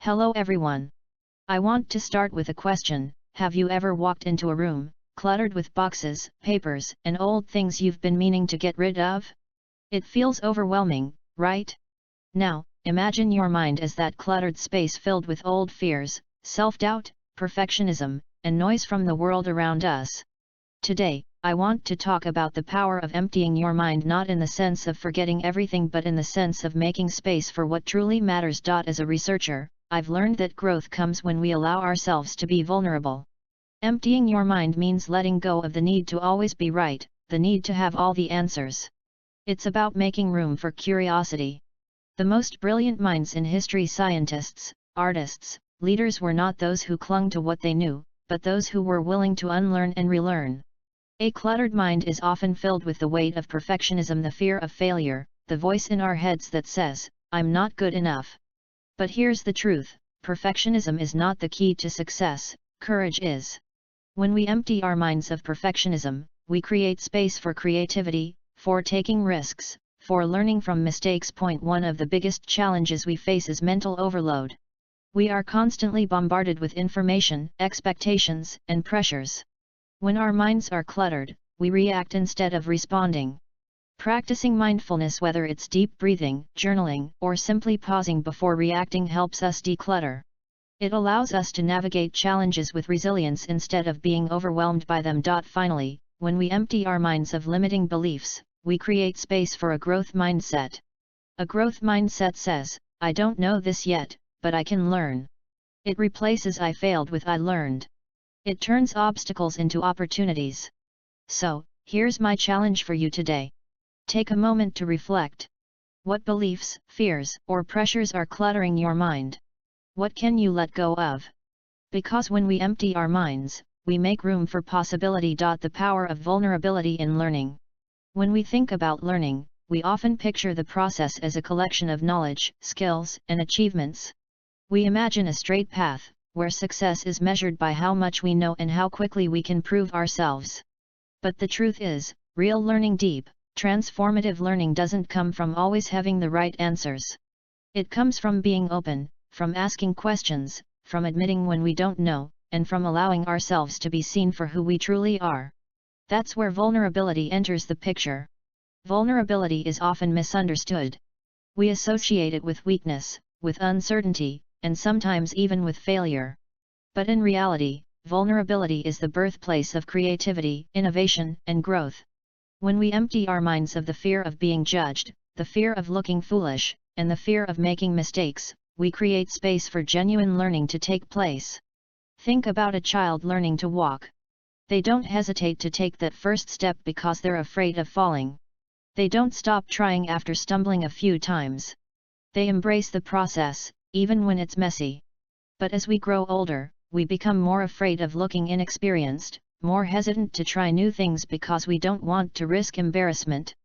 Hello everyone. I want to start with a question. Have you ever walked into a room, cluttered with boxes, papers, and old things you've been meaning to get rid of? It feels overwhelming, right? Now, imagine your mind as that cluttered space filled with old fears, self-doubt, perfectionism, and noise from the world around us. Today, I want to talk about the power of emptying your mind, not in the sense of forgetting everything but in the sense of making space for what truly matters. As a researcher, I've learned that growth comes when we allow ourselves to be vulnerable. Emptying your mind means letting go of the need to always be right, the need to have all the answers. It's about making room for curiosity. The most brilliant minds in history, scientists, artists, leaders, were not those who clung to what they knew, but those who were willing to unlearn and relearn. A cluttered mind is often filled with the weight of perfectionism, the fear of failure, the voice in our heads that says, "I'm not good enough." But here's the truth: perfectionism is not the key to success, courage is. When we empty our minds of perfectionism, we create space for creativity, for taking risks, for learning from mistakes. Point one: of the biggest challenges we face is mental overload. We are constantly bombarded with information, expectations, and pressures. When our minds are cluttered, we react instead of responding. Practicing mindfulness, whether it's deep breathing, journaling, or simply pausing before reacting, helps us declutter. It allows us to navigate challenges with resilience instead of being overwhelmed by them. Finally, when we empty our minds of limiting beliefs, we create space for a growth mindset. A growth mindset says, "I don't know this yet, but I can learn." It replaces "I failed" with "I learned." It turns obstacles into opportunities. So, here's my challenge for you today. Take a moment to reflect. What beliefs, fears, or pressures are cluttering your mind? What can you let go of? Because when we empty our minds, we make room for possibility. The power of vulnerability in learning. When we think about learning, we often picture the process as a collection of knowledge, skills, and achievements. We imagine a straight path, where success is measured by how much we know and how quickly we can prove ourselves. But the truth is, real learning, deep, transformative learning, doesn't come from always having the right answers. It comes from being open, from asking questions, from admitting when we don't know, and from allowing ourselves to be seen for who we truly are. That's where vulnerability enters the picture. Vulnerability is often misunderstood. We associate it with weakness, with uncertainty, and sometimes even with failure. But in reality, vulnerability is the birthplace of creativity, innovation, and growth. When we empty our minds of the fear of being judged, the fear of looking foolish, and the fear of making mistakes, we create space for genuine learning to take place. Think about a child learning to walk. They don't hesitate to take that first step because they're afraid of falling. They don't stop trying after stumbling a few times. They embrace the process, even when it's messy. But as we grow older, we become more afraid of looking inexperienced, more hesitant to try new things because we don't want to risk embarrassment.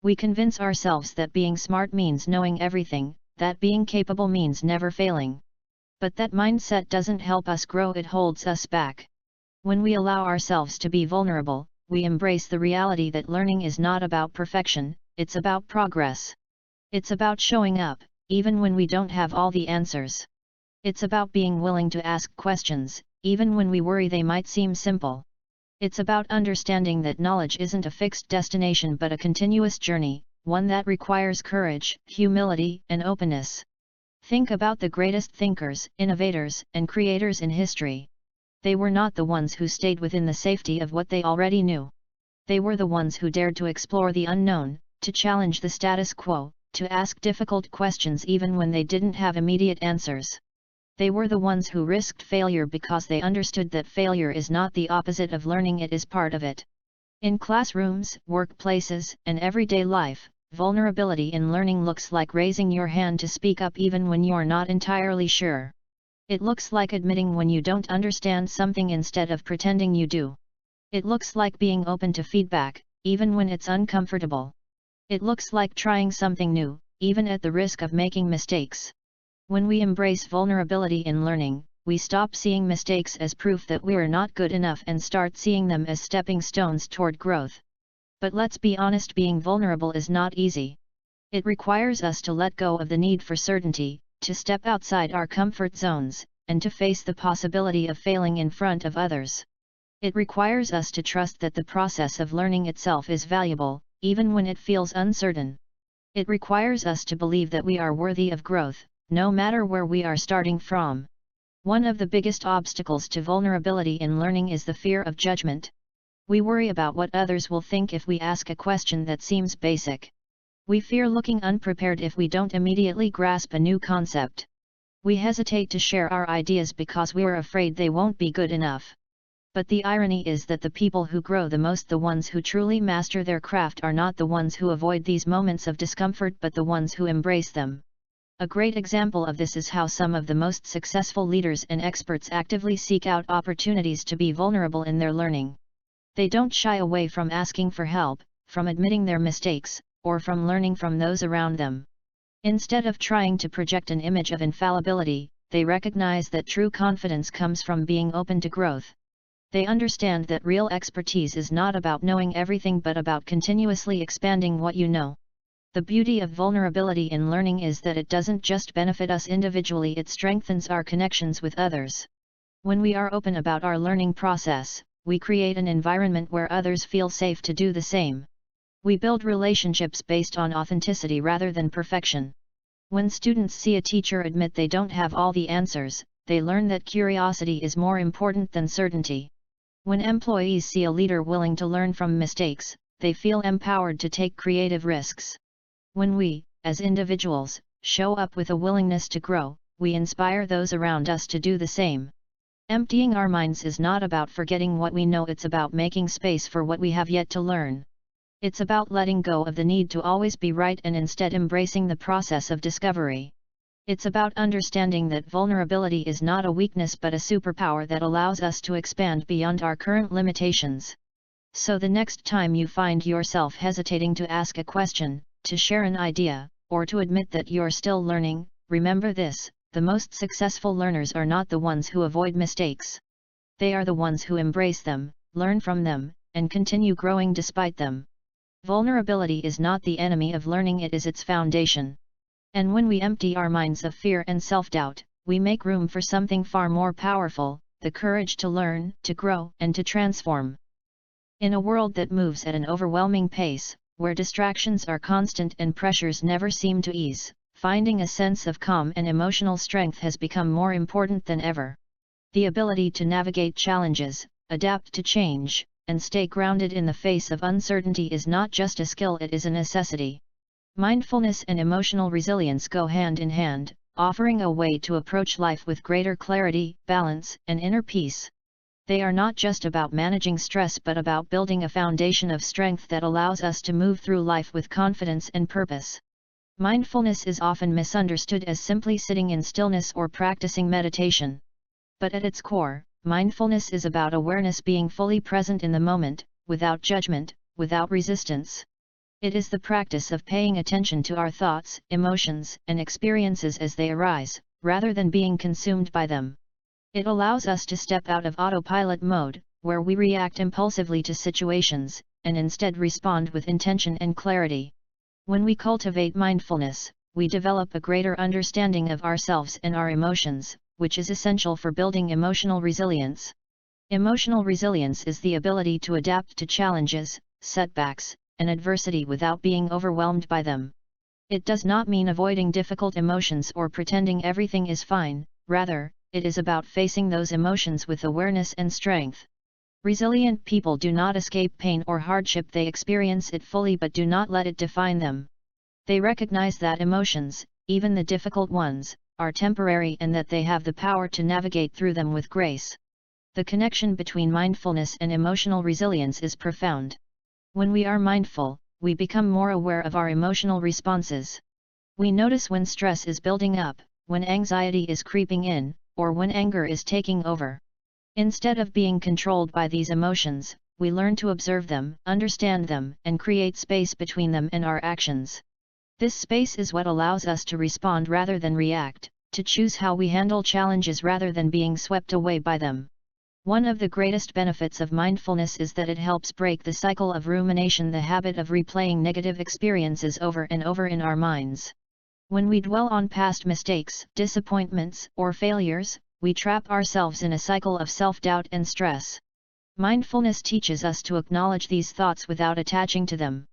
We convince ourselves that being smart means knowing everything, that being capable means never failing. But that mindset doesn't help us grow, it holds us back. When we allow ourselves to be vulnerable, we embrace the reality that learning is not about perfection, it's about progress. It's about showing up, even when we don't have all the answers. It's about being willing to ask questions, even when we worry they might seem simple. It's about understanding that knowledge isn't a fixed destination but a continuous journey, one that requires courage, humility, and openness. Think about the greatest thinkers, innovators, and creators in history. They were not the ones who stayed within the safety of what they already knew. They were the ones who dared to explore the unknown, to challenge the status quo, to ask difficult questions even when they didn't have immediate answers. They were the ones who risked failure because they understood that failure is not the opposite of learning, it is part of it. In classrooms, workplaces, and everyday life, vulnerability in learning looks like raising your hand to speak up even when you're not entirely sure. It looks like admitting when you don't understand something instead of pretending you do. It looks like being open to feedback, even when it's uncomfortable. It looks like trying something new, even at the risk of making mistakes. When we embrace vulnerability in learning, we stop seeing mistakes as proof that we're not good enough and start seeing them as stepping stones toward growth. But let's be honest, being vulnerable is not easy. It requires us to let go of the need for certainty, to step outside our comfort zones, and to face the possibility of failing in front of others. It requires us to trust that the process of learning itself is valuable, even when it feels uncertain. It requires us to believe that we are worthy of growth, no matter where we are starting from. One of the biggest obstacles to vulnerability in learning is the fear of judgment. We worry about what others will think if we ask a question that seems basic. We fear looking unprepared if we don't immediately grasp a new concept. We hesitate to share our ideas because we are afraid they won't be good enough. But the irony is that the people who grow the most, the ones who truly master their craft, are not the ones who avoid these moments of discomfort but the ones who embrace them. A great example of this is how some of the most successful leaders and experts actively seek out opportunities to be vulnerable in their learning. They don't shy away from asking for help, from admitting their mistakes, or from learning from those around them. Instead of trying to project an image of infallibility, they recognize that true confidence comes from being open to growth. They understand that real expertise is not about knowing everything but about continuously expanding what you know. The beauty of vulnerability in learning is that it doesn't just benefit us individually, it strengthens our connections with others. When we are open about our learning process, we create an environment where others feel safe to do the same. We build relationships based on authenticity rather than perfection. When students see a teacher admit they don't have all the answers, they learn that curiosity is more important than certainty. When employees see a leader willing to learn from mistakes, they feel empowered to take creative risks. When we, as individuals, show up with a willingness to grow, we inspire those around us to do the same. Emptying our minds is not about forgetting what we know, it's about making space for what we have yet to learn. It's about letting go of the need to always be right and instead embracing the process of discovery. It's about understanding that vulnerability is not a weakness but a superpower that allows us to expand beyond our current limitations. So the next time you find yourself hesitating to ask a question, to share an idea, or to admit that you're still learning, remember this: the most successful learners are not the ones who avoid mistakes. They are the ones who embrace them, learn from them, and continue growing despite them. Vulnerability is not the enemy of learning, it is its foundation. And when we empty our minds of fear and self-doubt, we make room for something far more powerful: the courage to learn, to grow, and to transform. In a world that moves at an overwhelming pace, where distractions are constant and pressures never seem to ease, finding a sense of calm and emotional strength has become more important than ever. The ability to navigate challenges, adapt to change, and stay grounded in the face of uncertainty is not just a skill, it is a necessity. Mindfulness and emotional resilience go hand in hand, offering a way to approach life with greater clarity, balance, and inner peace. They are not just about managing stress but about building a foundation of strength that allows us to move through life with confidence and purpose. Mindfulness is often misunderstood as simply sitting in stillness or practicing meditation. But at its core, mindfulness is about awareness, being fully present in the moment, without judgment, without resistance. It is the practice of paying attention to our thoughts, emotions, and experiences as they arise, rather than being consumed by them. It allows us to step out of autopilot mode, where we react impulsively to situations, and instead respond with intention and clarity. When we cultivate mindfulness, we develop a greater understanding of ourselves and our emotions, which is essential for building emotional resilience. Emotional resilience is the ability to adapt to challenges, setbacks, and adversity without being overwhelmed by them. It does not mean avoiding difficult emotions or pretending everything is fine, rather, it is about facing those emotions with awareness and strength. Resilient people do not escape pain or hardship, they experience it fully but do not let it define them. They recognize that emotions, even the difficult ones, are temporary and that they have the power to navigate through them with grace. The connection between mindfulness and emotional resilience is profound. When we are mindful, we become more aware of our emotional responses. We notice when stress is building up, when anxiety is creeping in, or when anger is taking over. Instead of being controlled by these emotions, we learn to observe them, understand them, and create space between them and our actions. This space is what allows us to respond rather than react, to choose how we handle challenges rather than being swept away by them. One of the greatest benefits of mindfulness is that it helps break the cycle of rumination, the habit of replaying negative experiences over and over in our minds. When we dwell on past mistakes, disappointments, or failures, we trap ourselves in a cycle of self-doubt and stress. Mindfulness teaches us to acknowledge these thoughts without attaching to them.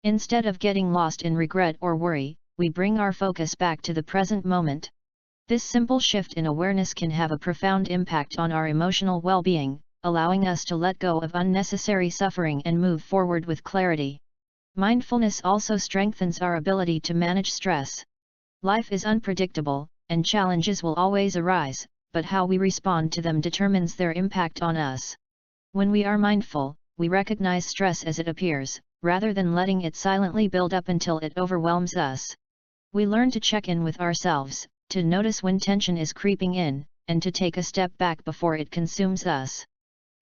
Instead of getting lost in regret or worry, we bring our focus back to the present moment. This simple shift in awareness can have a profound impact on our emotional well-being, allowing us to let go of unnecessary suffering and move forward with clarity. Mindfulness also strengthens our ability to manage stress. Life is unpredictable, and challenges will always arise, but how we respond to them determines their impact on us. When we are mindful, we recognize stress as it appears, rather than letting it silently build up until it overwhelms us. We learn to check in with ourselves, to notice when tension is creeping in, and to take a step back before it consumes us.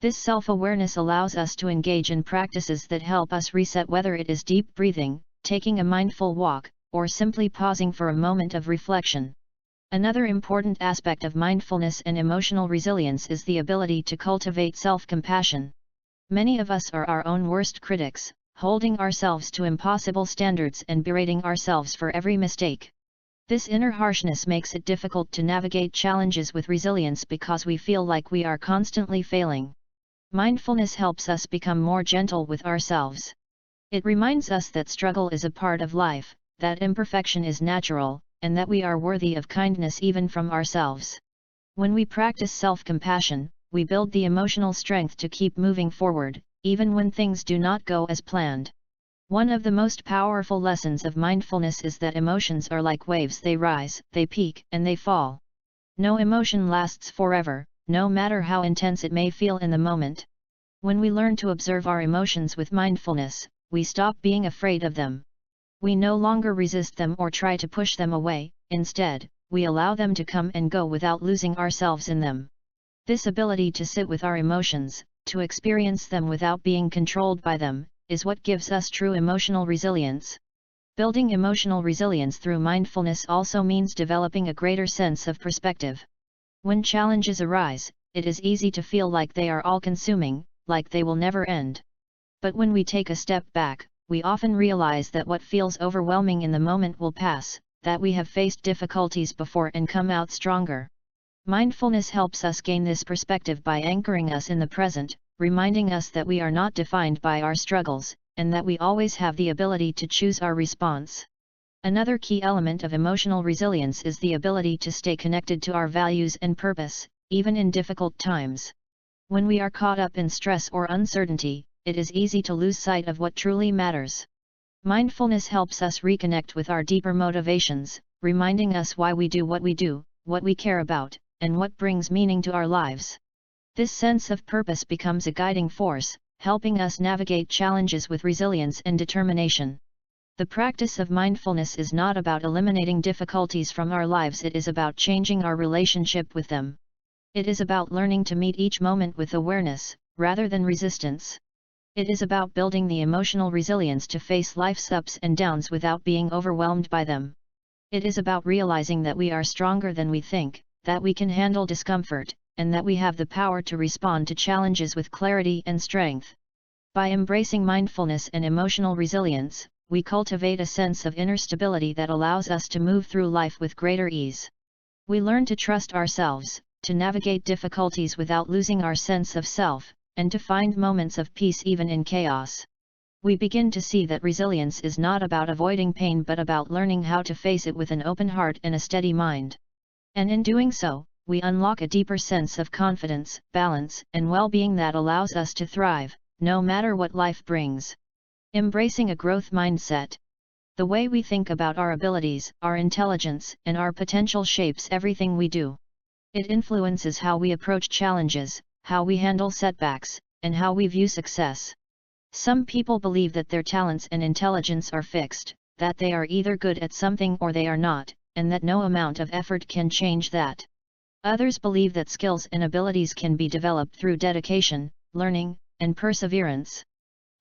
This self-awareness allows us to engage in practices that help us reset, whether it is deep breathing, taking a mindful walk, or simply pausing for a moment of reflection. Another important aspect of mindfulness and emotional resilience is the ability to cultivate self-compassion. Many of us are our own worst critics, holding ourselves to impossible standards and berating ourselves for every mistake. This inner harshness makes it difficult to navigate challenges with resilience because we feel like we are constantly failing. Mindfulness helps us become more gentle with ourselves. It reminds us that struggle is a part of life, that imperfection is natural, and that we are worthy of kindness even from ourselves. When we practice self-compassion, we build the emotional strength to keep moving forward, even when things do not go as planned. One of the most powerful lessons of mindfulness is that emotions are like waves: they rise, they peak, and they fall. No emotion lasts forever, no matter how intense it may feel in the moment. When we learn to observe our emotions with mindfulness, we stop being afraid of them. We no longer resist them or try to push them away, instead, we allow them to come and go without losing ourselves in them. This ability to sit with our emotions, to experience them without being controlled by them, is what gives us true emotional resilience. Building emotional resilience through mindfulness also means developing a greater sense of perspective. When challenges arise, it is easy to feel like they are all-consuming, like they will never end. But when we take a step back, we often realize that what feels overwhelming in the moment will pass, that we have faced difficulties before and come out stronger. Mindfulness helps us gain this perspective by anchoring us in the present, reminding us that we are not defined by our struggles, and that we always have the ability to choose our response. Another key element of emotional resilience is the ability to stay connected to our values and purpose, even in difficult times. When we are caught up in stress or uncertainty, it is easy to lose sight of what truly matters. Mindfulness helps us reconnect with our deeper motivations, reminding us why we do, what we care about, and what brings meaning to our lives. This sense of purpose becomes a guiding force, helping us navigate challenges with resilience and determination. The practice of mindfulness is not about eliminating difficulties from our lives, it is about changing our relationship with them. It is about learning to meet each moment with awareness, rather than resistance. It is about building the emotional resilience to face life's ups and downs without being overwhelmed by them. It is about realizing that we are stronger than we think, that we can handle discomfort, and that we have the power to respond to challenges with clarity and strength. By embracing mindfulness and emotional resilience, we cultivate a sense of inner stability that allows us to move through life with greater ease. We learn to trust ourselves, to navigate difficulties without losing our sense of self, and to find moments of peace even in chaos. We begin to see that resilience is not about avoiding pain but about learning how to face it with an open heart and a steady mind. And in doing so, we unlock a deeper sense of confidence, balance, and well-being that allows us to thrive, no matter what life brings. Embracing a growth mindset. The way we think about our abilities, our intelligence, and our potential shapes everything we do. It influences how we approach challenges, how we handle setbacks, and how we view success. Some people believe that their talents and intelligence are fixed, that they are either good at something or they are not, and that no amount of effort can change that. Others believe that skills and abilities can be developed through dedication, learning, and perseverance.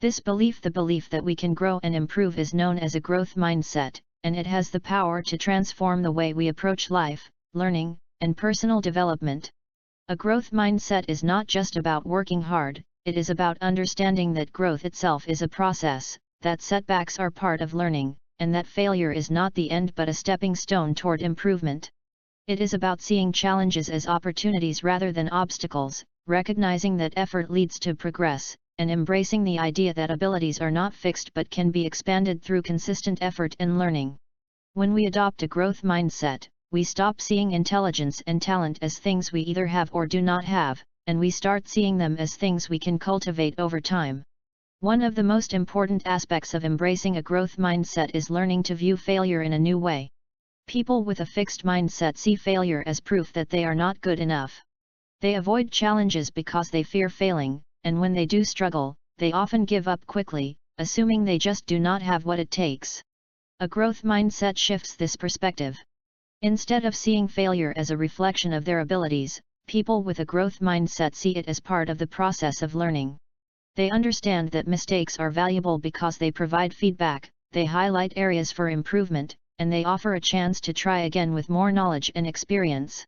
This belief, the belief that we can grow and improve, is known as a growth mindset, and it has the power to transform the way we approach life, learning, and personal development. A growth mindset is not just about working hard, it is about understanding that growth itself is a process, that setbacks are part of learning, and that failure is not the end but a stepping stone toward improvement. It is about seeing challenges as opportunities rather than obstacles, recognizing that effort leads to progress, and embracing the idea that abilities are not fixed but can be expanded through consistent effort and learning. When we adopt a growth mindset, we stop seeing intelligence and talent as things we either have or do not have, and we start seeing them as things we can cultivate over time. One of the most important aspects of embracing a growth mindset is learning to view failure in a new way. People with a fixed mindset see failure as proof that they are not good enough. They avoid challenges because they fear failing, and when they do struggle, they often give up quickly, assuming they just do not have what it takes. A growth mindset shifts this perspective. Instead of seeing failure as a reflection of their abilities, people with a growth mindset see it as part of the process of learning. They understand that mistakes are valuable because they provide feedback, they highlight areas for improvement, and they offer a chance to try again with more knowledge and experience.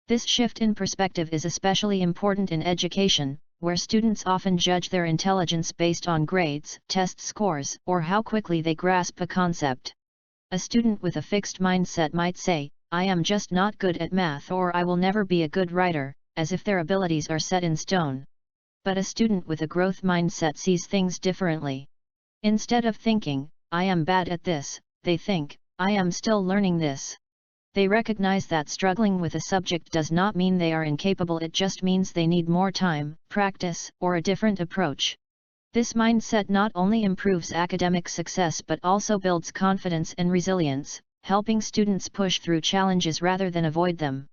This shift in perspective is especially important in education, where students often judge their intelligence based on grades, test scores, or how quickly they grasp a concept. A student with a fixed mindset might say, "I am just not good at math," or "I will never be a good writer," as if their abilities are set in stone. But a student with a growth mindset sees things differently. Instead of thinking, "I am bad at this," they think, "I am still learning this." They recognize that struggling with a subject does not mean they are incapable, it just means they need more time, practice, or a different approach. This mindset not only improves academic success but also builds confidence and resilience, helping students push through challenges rather than avoid them.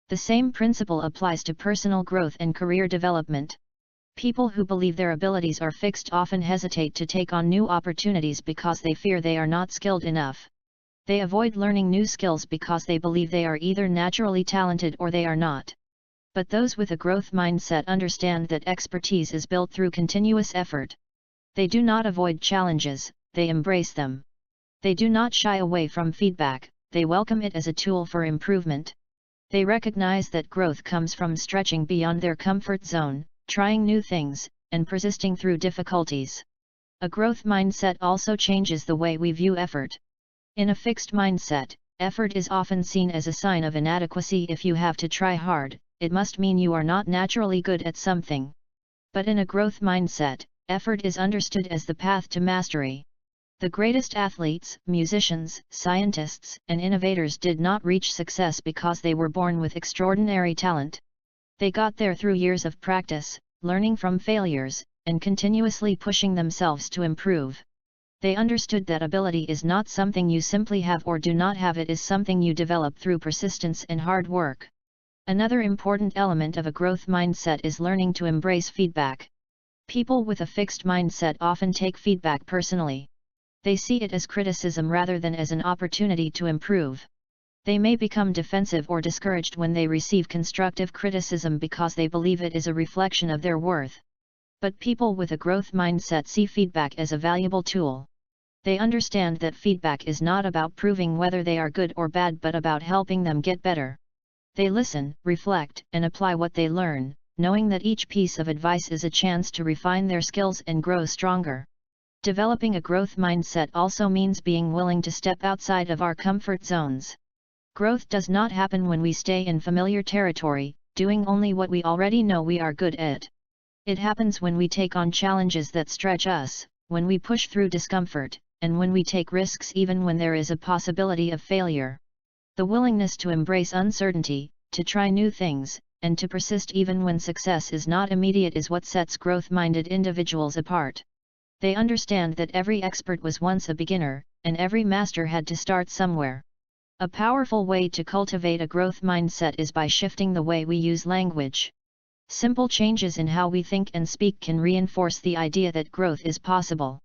The same principle applies to personal growth and career development. People who believe their abilities are fixed often hesitate to take on new opportunities because they fear they are not skilled enough. They avoid learning new skills because they believe they are either naturally talented or they are not. But those with a growth mindset understand that expertise is built through continuous effort. They do not avoid challenges, they embrace them. They do not shy away from feedback, they welcome it as a tool for improvement. They recognize that growth comes from stretching beyond their comfort zone, trying new things, and persisting through difficulties. A growth mindset also changes the way we view effort. In a fixed mindset, effort is often seen as a sign of inadequacy. If you have to try hard, it must mean you are not naturally good at something. But in a growth mindset, effort is understood as the path to mastery. The greatest athletes, musicians, scientists, and innovators did not reach success because they were born with extraordinary talent. They got there through years of practice, learning from failures, and continuously pushing themselves to improve. They understood that ability is not something you simply have or do not have, it is something you develop through persistence and hard work. Another important element of a growth mindset is learning to embrace feedback. People with a fixed mindset often take feedback personally. They see it as criticism rather than as an opportunity to improve. They may become defensive or discouraged when they receive constructive criticism because they believe it is a reflection of their worth. But people with a growth mindset see feedback as a valuable tool. They understand that feedback is not about proving whether they are good or bad but about helping them get better. They listen, reflect, and apply what they learn, knowing that each piece of advice is a chance to refine their skills and grow stronger. Developing a growth mindset also means being willing to step outside of our comfort zones. Growth does not happen when we stay in familiar territory, doing only what we already know we are good at. It happens when we take on challenges that stretch us, when we push through discomfort, and when we take risks even when there is a possibility of failure. The willingness to embrace uncertainty, to try new things, and to persist even when success is not immediate is what sets growth-minded individuals apart. They understand that every expert was once a beginner, and every master had to start somewhere. A powerful way to cultivate a growth mindset is by shifting the way we use language. Simple changes in how we think and speak can reinforce the idea that growth is possible.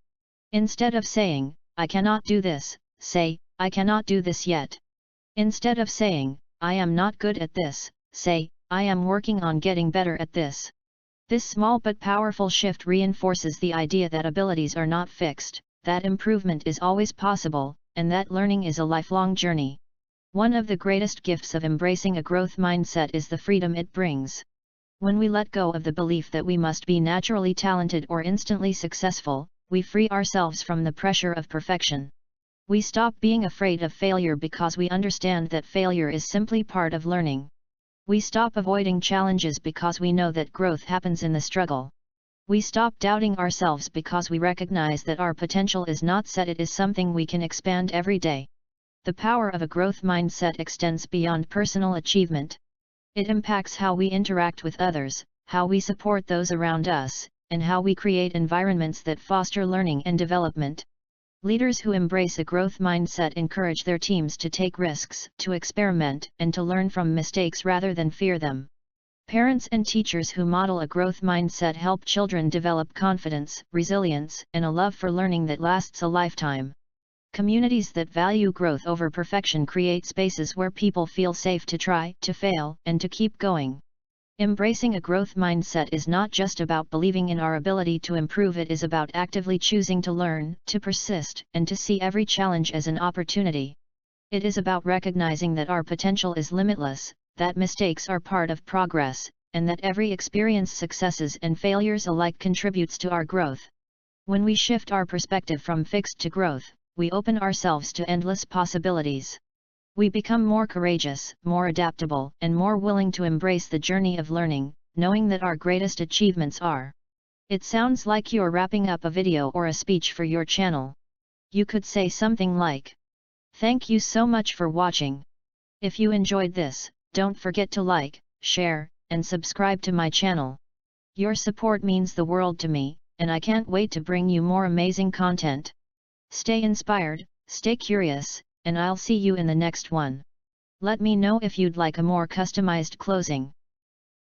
Instead of saying, "I cannot do this," say, "I cannot do this yet." Instead of saying, "I am not good at this," say, "I am working on getting better at this." This small but powerful shift reinforces the idea that abilities are not fixed, that improvement is always possible, and that learning is a lifelong journey. One of the greatest gifts of embracing a growth mindset is the freedom it brings. When we let go of the belief that we must be naturally talented or instantly successful, we free ourselves from the pressure of perfection. We stop being afraid of failure because we understand that failure is simply part of learning. We stop avoiding challenges because we know that growth happens in the struggle. We stop doubting ourselves because we recognize that our potential is not set, it is something we can expand every day. The power of a growth mindset extends beyond personal achievement. It impacts how we interact with others, how we support those around us, and how we create environments that foster learning and development. Leaders who embrace a growth mindset encourage their teams to take risks, to experiment, and to learn from mistakes rather than fear them. Parents and teachers who model a growth mindset help children develop confidence, resilience, and a love for learning that lasts a lifetime. Communities that value growth over perfection create spaces where people feel safe to try, to fail, and to keep going. Embracing a growth mindset is not just about believing in our ability to improve, it is about actively choosing to learn, to persist, and to see every challenge as an opportunity. It is about recognizing that our potential is limitless, that mistakes are part of progress, and that every experience, successes and failures alike, contributes to our growth. When we shift our perspective from fixed to growth, we open ourselves to endless possibilities. We become more courageous, more adaptable, and more willing to embrace the journey of learning, knowing that our greatest achievements are. It sounds like you're wrapping up a video or a speech for your channel. You could say something like, "Thank you so much for watching. If you enjoyed this, don't forget to like, share, and subscribe to my channel. Your support means the world to me, and I can't wait to bring you more amazing content. Stay inspired, stay curious, and I'll see you in the next one." Let me know if you'd like a more customized closing.